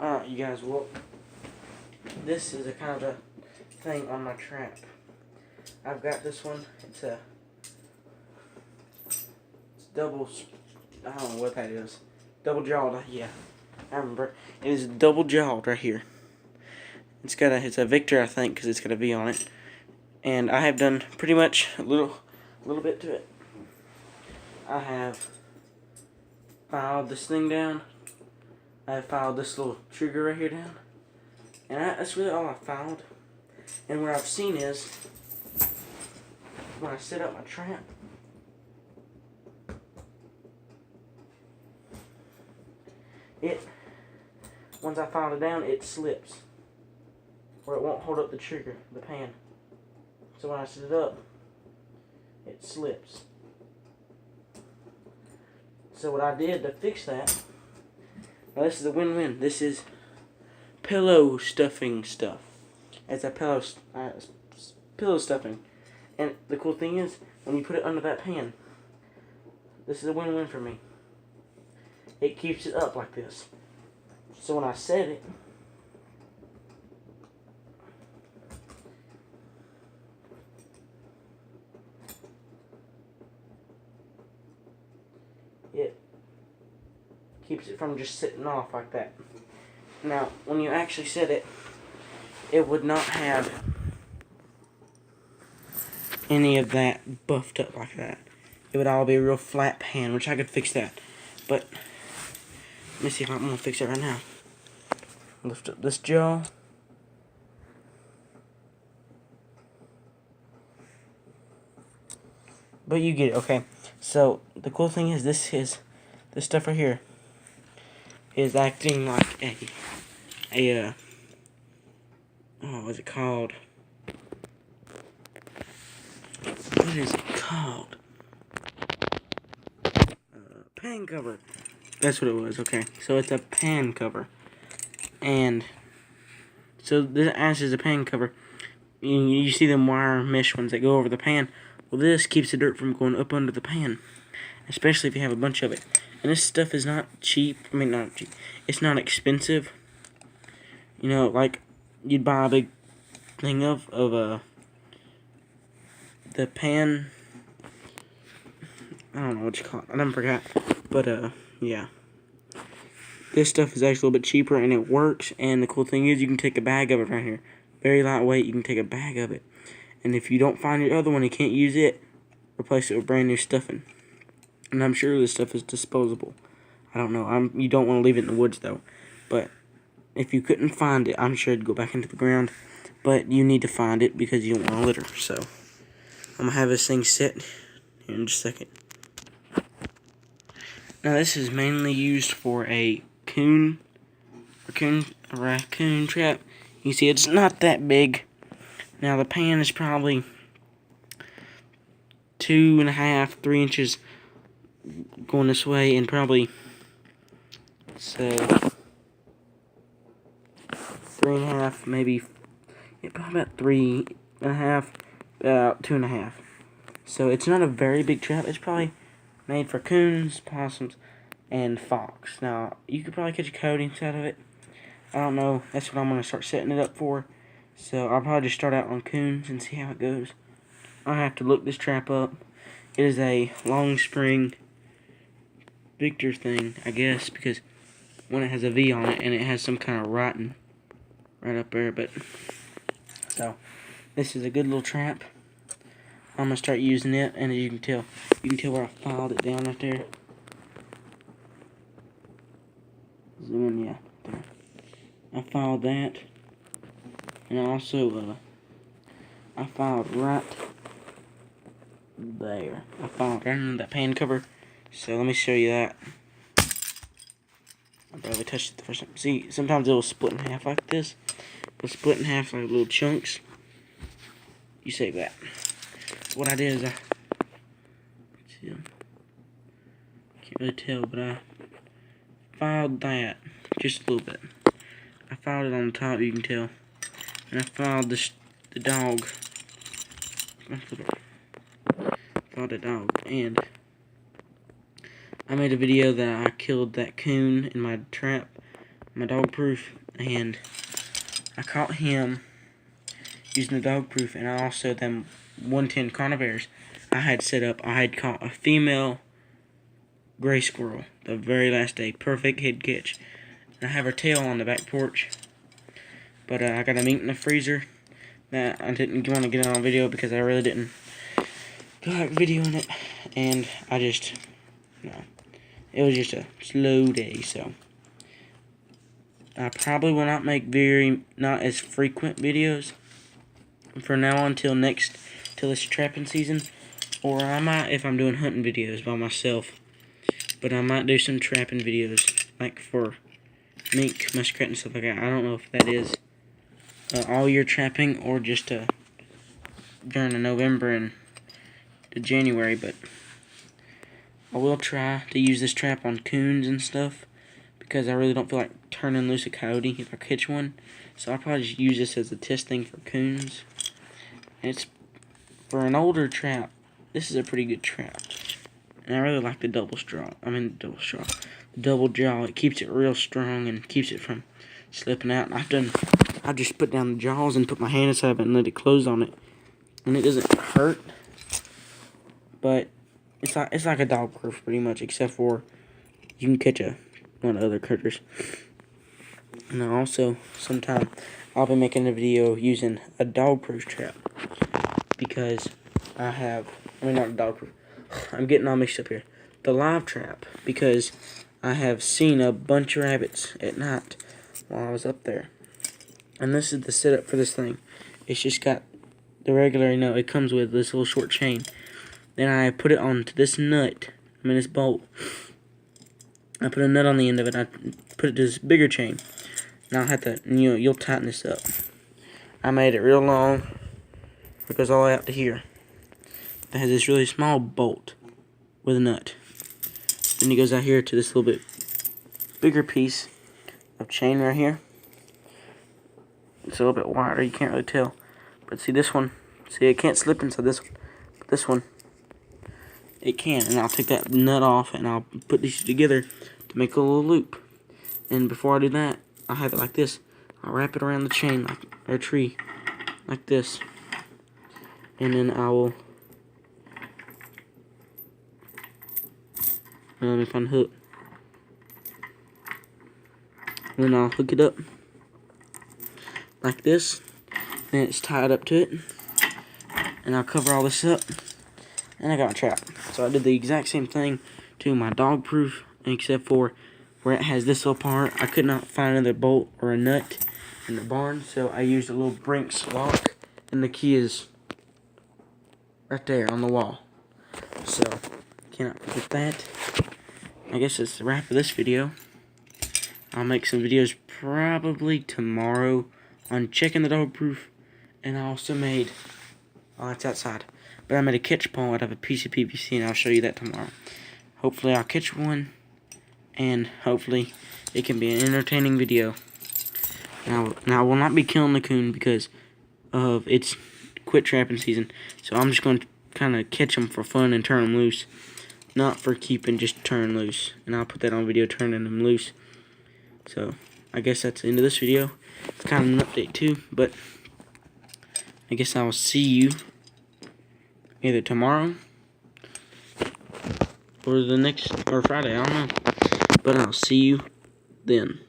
Alright, you guys, well, this is a kind of a thing on my trap. I've got this one. It's double, I don't know what that is. Double jawed, yeah. I remember. It is double jawed right here. It's a Victor, I think, because it's got a V on it. And I have done pretty much a little bit to it. I have filed this thing down. I have filed this little trigger right here down. And that's really all I filed. And what I've seen is, when I set up my trap, once I filed it down, it slips. Or it won't hold up the trigger, the pan. So when I set it up, it slips. So what I did to fix that, now this is a win-win. This is pillow stuffing stuff. It's a pillow stuffing. And the cool thing is, when you put it under that pan, this is a win-win for me. It keeps it up like this. So when I set it, it keeps it from just sitting off like that. Now, when you actually set it, it would not have any of that buffed up like that. It would all be a real flat pan, which I could fix that. But let me see if I'm gonna fix it right now. Lift up this jaw. But you get it, okay. So the cool thing is this stuff right here is acting like a oh, what's it called? What is it called? Pan cover. That's what it was, okay. So it's a pan cover. And so this acts as a pan cover. You see them wire mesh ones that go over the pan. Well, this keeps the dirt from going up under the pan, especially if you have a bunch of it. And this stuff is not cheap. I mean, not cheap. It's not expensive. You know, like you'd buy a big thing of the pan. I don't know what you call it. I never forgot. But yeah. This stuff is actually a little bit cheaper and it works. And the cool thing is you can take a bag of it right here. Very lightweight. You can take a bag of it. And if you don't find your other one, you can't use it, replace it with brand new stuffing. And I'm sure this stuff is disposable. I don't know. You don't want to leave it in the woods, though. But if you couldn't find it, I'm sure it'd go back into the ground. But you need to find it because you don't want to litter. So I'm going to have this thing set here in just a second. Now, this is mainly used for a raccoon trap. You see, it's not that big. Now, the pan is probably 2.5, 3 inches going this way, and probably, so, 3.5, maybe, yeah, probably about 3.5, about 2.5. So, it's not a very big trap. It's probably made for coons, possums, and fox. Now, you could probably catch a coyote inside of it. I don't know. That's what I'm going to start setting it up for. So I'll probably just start out on coons and see how it goes. I'll have to look this trap up. It is a long spring Victor thing, I guess, because when it has a V on it and it has some kind of writing right up there. But so this is a good little trap. I'm gonna start using it, and as you can tell where I filed it down right there. Zoom in, yeah, there. I filed that. And also, I filed right there. I filed right under that pan cover. So let me show you that. I barely touched it the first time. See, sometimes it will split in half like this. It'll split in half like little chunks. You save that. What I did is can't really tell, but I filed that just a little bit. I filed it on the top, you can tell. And I filed the dog. Filed the dog. And I made a video that I killed that coon in my trap. my dog proof, and I caught him using the dog proof, and I also them 110 carnivores I had set up. I had caught a female gray squirrel the very last day, perfect head catch. And I have her tail on the back porch, but I got a meat in the freezer that I didn't want to get on video because I really didn't feel like videoing it, and I just, it was just a slow day, so I probably will not make not as frequent videos from now on till this trapping season, or I might, if I'm doing hunting videos by myself, but I might do some trapping videos, like for mink, muskrat, and stuff like that. I don't know if that is all year trapping or just during the November and to January, but I will try to use this trap on coons and stuff because I really don't feel like turning loose a coyote if I catch one. So I'll probably just use this as a test thing for coons. And it's for an older trap. This is a pretty good trap, and I really like the double jaw. It keeps it real strong and keeps it from slipping out. And I've just put down the jaws and put my hand inside of it and let it close on it, and it doesn't hurt. But it's like a dog proof pretty much, except for you can catch one of the other critters. And also sometime I'll be making a video using a dog proof trap because not a dog proof. I'm getting all mixed up here. The live trap, because I have seen a bunch of rabbits at night while I was up there. And this is the setup for this thing. It's just got the regular, it comes with this little short chain. Then I put it onto this this bolt. I put a nut on the end of it. I put it to this bigger chain. Now I have to, you'll tighten this up. I made it real long. It goes all the way out to here. It has this really small bolt with a nut. Then it goes out here to this little bit bigger piece of chain right here. It's a little bit wider, you can't really tell. But see this one? See, it can't slip inside this one. But this one, it can. And I'll take that nut off and I'll put these together to make a little loop. And before I do that, I'll have it like this. I'll wrap it around the chain, or tree, like this. And then I will, let me find the hook. And then I'll hook it up like this. Then it's tied up to it. And I'll cover all this up. And I got my trap. So I did the exact same thing to my dog proof, except for where it has this little part. I could not find another bolt or a nut in the barn, so I used a little Brinks lock, and the key is right there on the wall. So, cannot forget that. I guess that's the wrap of this video. I'll make some videos probably tomorrow on checking the dog proof, and I also made, it's outside, but I made a catch pole out of a piece of PVC, and I'll show you that tomorrow. Hopefully I'll catch one, and hopefully it can be an entertaining video. Now I will not be killing the coon because of its quit trapping season, so I'm just going to kind of catch them for fun and turn them loose, not for keeping, just turn loose. And I'll put that on video, turning them loose. So I guess that's the end of this video. It's kind of an update too, but I guess I will see you either tomorrow or Friday, I don't know, but I'll see you then.